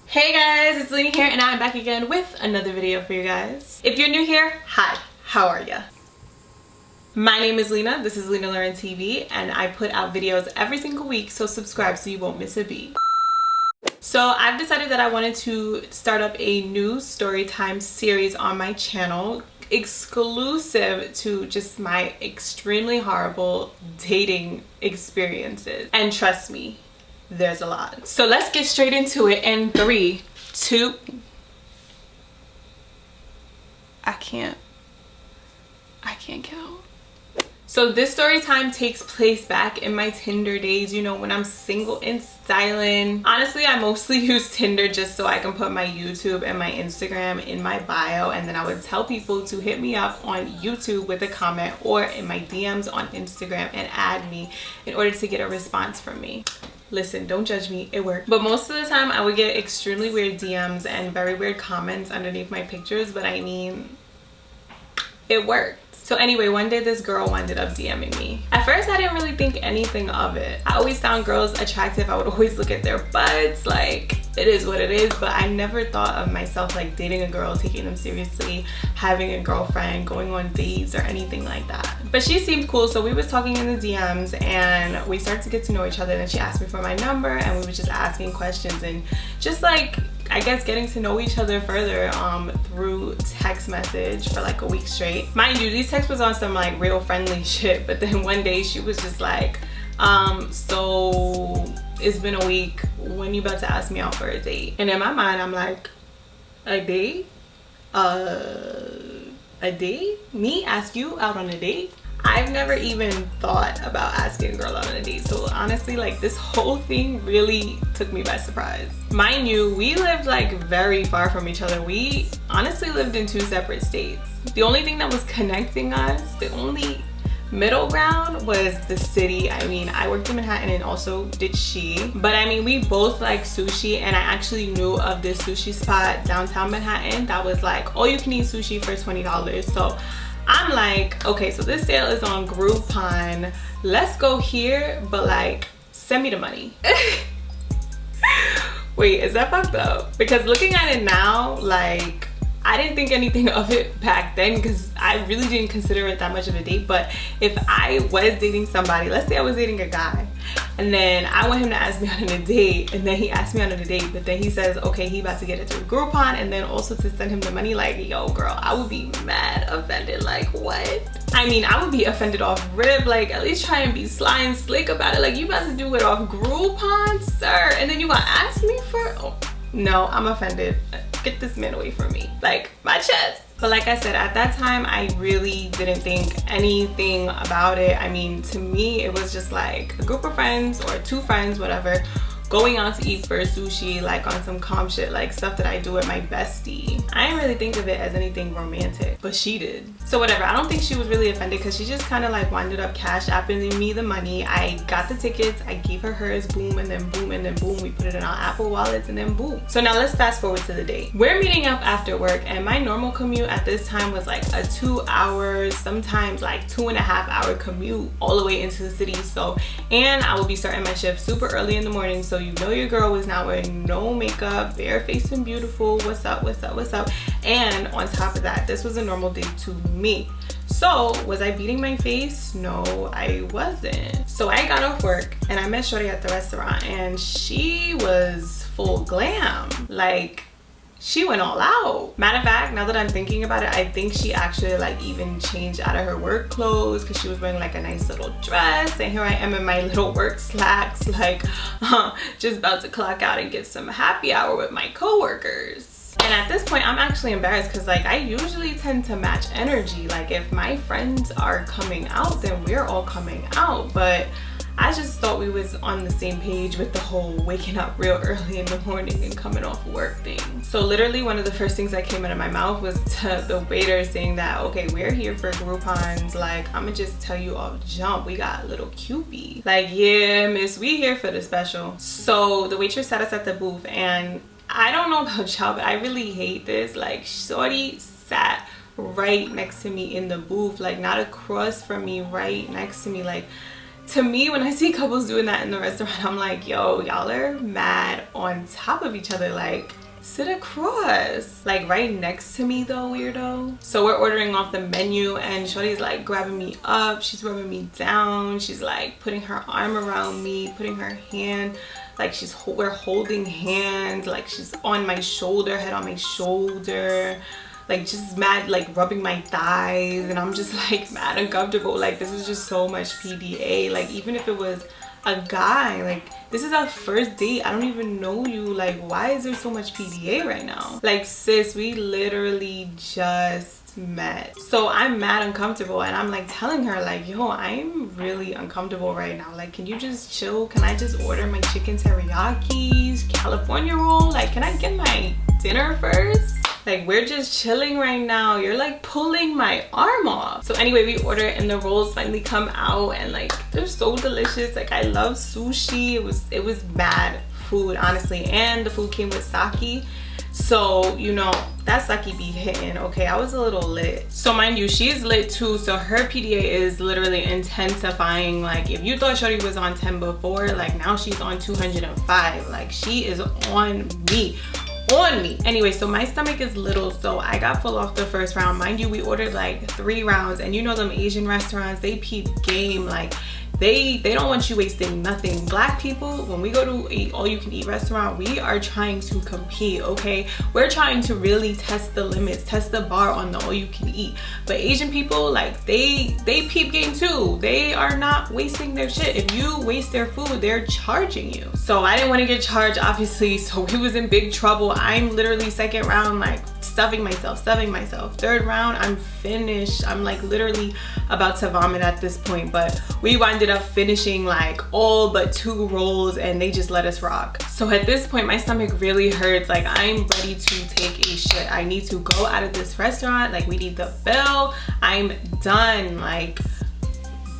Hey guys, it's Lena here and I'm back again with another video for you guys. If you're new here, hi, how are ya? My name is Lena, this is Lena Learn TV, and I put out videos every single week, so subscribe so you won't miss a beat. So I've decided that I wanted to start up a new Storytime series on my channel, exclusive to just my extremely horrible dating experiences. And trust me, there's a lot. So let's get straight into it in 3, 2. I can't count. So this story time takes place back in my Tinder days, you know, when I'm single and styling. Honestly, I mostly use Tinder just so I can put my YouTube and my Instagram in my bio, and then I would tell people to hit me up on YouTube with a comment or in my DMs on Instagram and add me in order to get a response from me. Listen, don't judge me, it worked. But most of the time I would get extremely weird DMs and very weird comments underneath my pictures, but I mean, it worked. So anyway, one day this girl ended up DMing me. At first I didn't really think anything of it. I always found girls attractive. I would always look at their butts, like it is what it is, but I never thought of myself like dating a girl, taking them seriously, having a girlfriend, going on dates or anything like that. But she seemed cool, so we was talking in the DMs and we started to get to know each other, and then she asked me for my number and we were just asking questions and just like, I guess, getting to know each other further through text message for like a week straight. Mind you, these texts was on some like real friendly shit, but then one day she was just like, so it's been a week, when you about to ask me out for a date? And in my mind I'm like, a date? A date? Me ask you out on a date? I've never even thought about asking a girl out on a date, so honestly, like, this whole thing really took me by surprise. Mind you, we lived like very far from each other. We honestly lived in 2 separate states. The only thing that was connecting us, the only middle ground, was the city. I mean, I worked in Manhattan and also did she, but I mean, we both like sushi, and I actually knew of this sushi spot downtown Manhattan that was like all you can eat sushi for $20. So I'm like, okay, so this sale is on Groupon, let's go here, but like, send me the money. Wait, is that fucked up? Because looking at it now, like, I didn't think anything of it back then because I really didn't consider it that much of a date. But if I was dating somebody, let's say I was dating a guy, and then I want him to ask me out on a date, and then he asked me out on a date, but then he says, okay, he about to get it through Groupon, and then also to send him the money, like, yo girl, I would be mad offended. Like, what? I mean, I would be offended off rip. Like, at least try and be sly and slick about it. Like, you about to do it off Groupon, sir, and then you gonna ask me for it? Oh, no, I'm offended. Get this man away from me, like my chest. But like I said, at that time I really didn't think anything about it. I mean, to me it was just like a group of friends or 2 friends, whatever, going out to eat for sushi, like on some calm shit, like stuff that I do with my bestie. I didn't really think of it as anything romantic, but she did. So whatever, I don't think she was really offended because she just kind of like winded up cash apping me the money. I got the tickets, I gave her hers, boom, and then boom, and then boom, we put it in our Apple wallets, and then boom. So now let's fast forward to the date. We're meeting up after work, and my normal commute at this time was like a 2 hours, sometimes like 2.5-hour commute all the way into the city. So, and I will be starting my shift super early in the morning, so you know your girl was not wearing no makeup, bare faced and beautiful. What's up, what's up, what's up? And on top of that, this was a normal day to me. So was I beating my face? No, I wasn't. So I got off work and I met Shorty at the restaurant, and she was full glam. Like, she went all out. Matter of fact, now that I'm thinking about it, I think she actually like even changed out of her work clothes because she was wearing like a nice little dress, and here I am in my little work slacks, like just about to clock out and get some happy hour with my coworkers. And at this point I'm actually embarrassed because like I usually tend to match energy. Like, if my friends are coming out, then we're all coming out, but I just thought we was on the same page with the whole waking up real early in the morning and coming off work thing. So literally one of the first things that came out of my mouth was to the waiter saying that, okay, we're here for Groupons. Like, I'ma just tell you off jump, we got a little Cupid. Like, yeah, miss, we here for the special. So the waitress sat us at the booth, and I don't know about y'all, but I really hate this. Like, shorty sat right next to me in the booth, like not across from me, right next to me. Like, to me, when I see couples doing that in the restaurant, I'm like, yo, y'all are mad on top of each other. Like, sit across. Like, right next to me though, weirdo. So we're ordering off the menu and shorty's like grabbing me up. She's rubbing me down. She's like putting her arm around me, putting her hand, like we're holding hands. Like, she's on my shoulder, head on my shoulder. Like, just mad, like rubbing my thighs, and I'm just like mad uncomfortable. Like, this is just so much PDA. Like, even if it was a guy, like, this is our first date. I don't even know you. Like, why is there so much PDA right now? Like, sis, we literally just met. So I'm mad uncomfortable, and I'm like telling her like, yo, I'm really uncomfortable right now. Like, can you just chill? Can I just order my chicken teriyakis, California roll? Like, can I get my dinner first? Like, we're just chilling right now. You're like pulling my arm off. So anyway, we order and the rolls finally come out, and like, they're so delicious. Like, I love sushi. It was mad food, honestly. And the food came with sake. So, you know, that sake be hitting. Okay, I was a little lit. So mind you, she's lit too. So her PDA is literally intensifying. Like, if you thought shorty was on 10 before, like now she's on 205. Like, she is on me. Anyway, so my stomach is little, so I got full off the first round. Mind you, we ordered like 3 rounds, and you know them Asian restaurants, they peep game. Like, they don't want you wasting nothing. Black people, when we go to a all-you-can-eat restaurant, we are trying to compete, okay? We're trying to really test the limits, test the bar on the all-you-can-eat. But Asian people, like, they peep game too. They are not wasting their shit. If you waste their food, they're charging you. So I didn't want to get charged, obviously, so we was in big trouble. I'm literally second round, like, stuffing myself. Third round, I'm finished. I'm like literally about to vomit at this point, but we ended up finishing like all but 2 rolls, and they just let us rock. So at this point, my stomach really hurts. Like, I'm ready to take a shit. I need to go out of this restaurant. Like, we need the bill. I'm done. Like,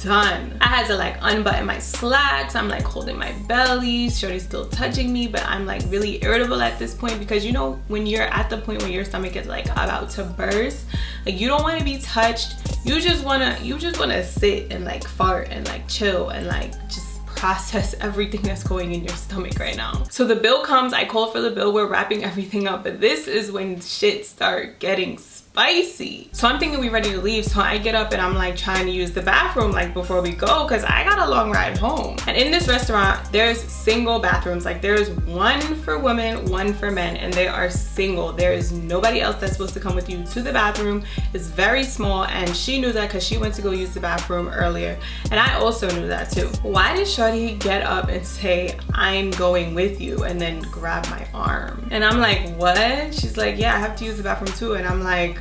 done. I had to like unbutton my slacks. I'm like holding my belly. Shorty's still touching me, but I'm like really irritable at this point, because you know when you're at the point where your stomach is like about to burst, like, you don't want to be touched. You just wanna sit and like fart and like chill and like just process everything that's going in your stomach right now. So the bill comes, I call for the bill, we're wrapping everything up, but this is when shit start getting spicy. So I'm thinking we're ready to leave, so I get up and I'm like trying to use the bathroom like before we go, because I got a long ride home. And in this restaurant, there's single bathrooms. Like, there's 1 for women, 1 for men, and they are single. There is nobody else that's supposed to come with you to the bathroom. It's very small, and she knew that because she went to go use the bathroom earlier, and I also knew that too. Why did shorty get up and say, I'm going with you, and then grab my arm? And I'm like, what? She's like, yeah, I have to use the bathroom too. And I'm like,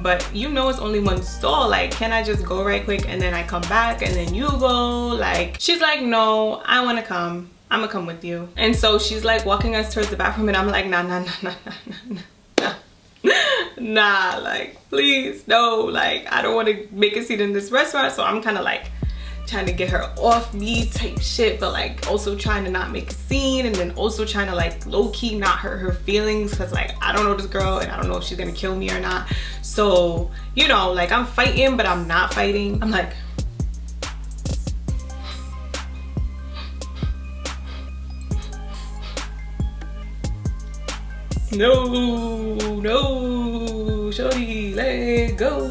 but you know it's only 1 stall. Like, can I just go right quick and then I come back and then you go? Like, she's like, no, I want to come. I'm gonna come with you. And so she's like walking us towards the bathroom, and I'm like, nah, like, please, no. Like, I don't want to make a scene in this restaurant. So I'm kind of like trying to get her off me type shit, but like also trying to not make a scene, and then also trying to like low-key not hurt her feelings, because like I don't know this girl and I don't know if she's gonna kill me or not. So, you know, like, I'm fighting but I'm not fighting. I'm like, no, shorty, let go.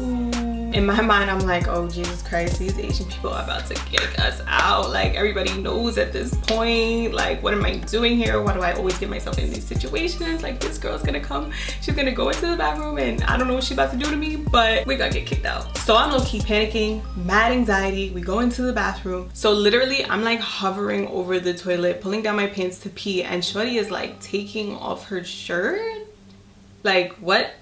In my mind, I'm like, oh Jesus Christ, these Asian people are about to kick us out. Like, everybody knows at this point. Like, what am I doing here? Why do I always get myself in these situations? Like, this girl's gonna come, she's gonna go into the bathroom, and I don't know what she's about to do to me, but we're gonna get kicked out. So I'm low-key panicking, mad anxiety. We go into the bathroom. So literally, I'm like hovering over the toilet, pulling down my pants to pee, and shorty is like taking off her shirt. Like, what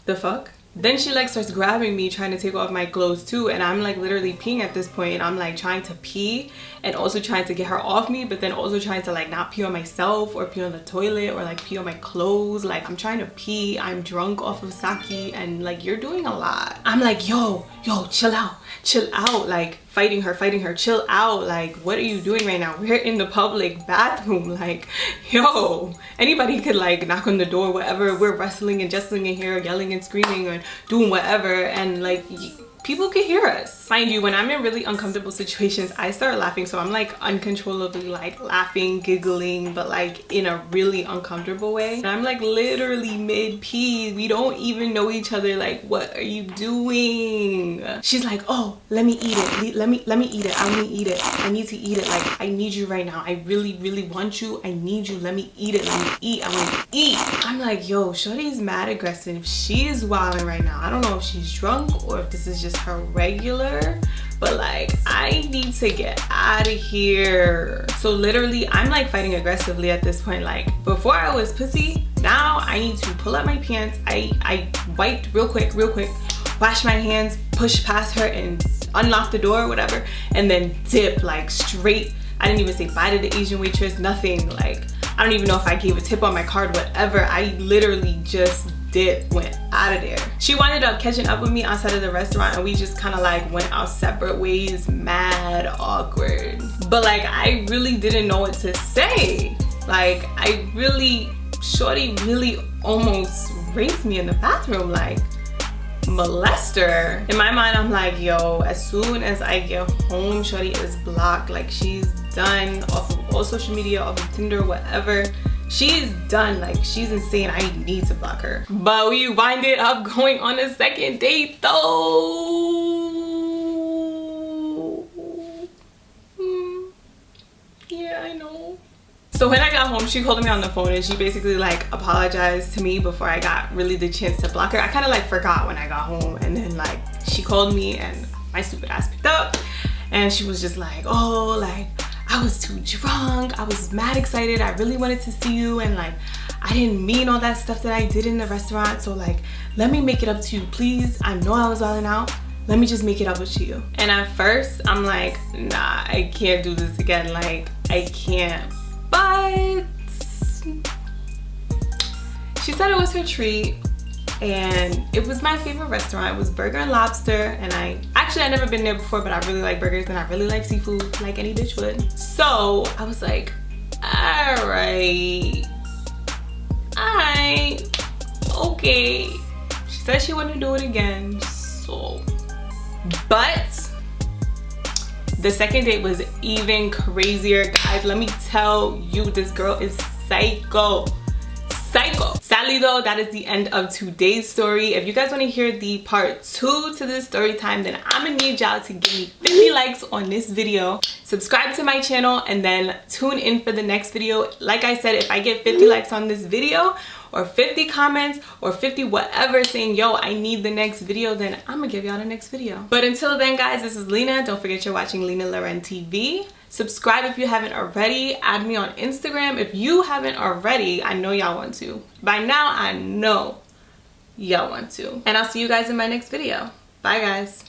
the fuck? Then she like starts grabbing me, trying to take off my clothes too, and I'm like literally peeing at this point, and I'm like trying to pee and also trying to get her off me, but then also trying to like not pee on myself or pee on the toilet or like pee on my clothes. Like, I'm trying to pee, I'm drunk off of sake, and like, you're doing a lot. I'm like, yo, chill out, like fighting her, chill out. Like, what are you doing right now? We're in the public bathroom. Like, yo, anybody could like knock on the door, whatever. We're wrestling and jesting in here, yelling and screaming and doing whatever, and like, people can hear us. Mind you, when I'm in really uncomfortable situations, I start laughing. So I'm like uncontrollably like laughing, giggling, but like in a really uncomfortable way. And I'm like literally mid-pee. We don't even know each other. Like, what are you doing? She's like, oh, let me eat it. Let me eat it. I want to eat it. I need to eat it. Like, I need you right now. I really want you. I need you. Let me eat it. Let me eat. I want to eat. I'm like, yo, shorty's mad aggressive. She is wilding right now. I don't know if she's drunk or if this is just her regular, but like, I need to get out of here. So literally, I'm like fighting aggressively at this point. Like, before I was pussy, now I need to pull up my pants. I wiped real quick, wash my hands, push past her and unlock the door or whatever, and then dip like straight. I didn't even say bye to the Asian waitress, nothing. Like, I don't even know if I gave a tip on my card, whatever. I literally just went out of there. She wound up catching up with me outside of the restaurant, and we just kind of like went our separate ways, mad awkward. But like, I really didn't know what to say. Like, shorty really almost raped me in the bathroom, like molester. In my mind, I'm like, yo, as soon as I get home, shorty is blocked. Like, she's done off of all social media, off of Tinder, whatever. She's done. Like, she's insane. I need to block her. But we winded up going on a second date though. Yeah, I know. So when I got home, she called me on the phone and she basically like apologized to me before I got really the chance to block her. I kind of like forgot when I got home, and then like she called me and my stupid ass picked up, and she was just like, oh, like, I was too drunk. I was mad excited. I really wanted to see you, and like, I didn't mean all that stuff that I did in the restaurant. So like, let me make it up to you, please. I know I was wilding out. Let me just make it up with you. And at first, I'm like, nah, I can't do this again. Like, I can't. But she said it was her treat, and it was my favorite restaurant. It was Burger and Lobster, and I never been there before, but I really like burgers and I really like seafood, like any bitch would. So I was like, all right, okay. She said she wanted to do it again, so. But the second date was even crazier, guys. Let me tell you, this girl is psycho. Sadly though, that is the end of today's story. If you guys want to hear the part 2 to this story time, then I'm gonna need y'all to give me 50 likes on this video, subscribe to my channel, and then tune in for the next video. Like I said, if I get 50 likes on this video, or 50 comments, or 50 whatever saying, yo, I need the next video, then I'm gonna give y'all the next video. But until then, guys, this is Lena. Don't forget you're watching Lena Loren TV. Subscribe if you haven't already. Add me on Instagram if you haven't already. I know y'all want to. By now, I know y'all want to. And I'll see you guys in my next video. Bye, guys.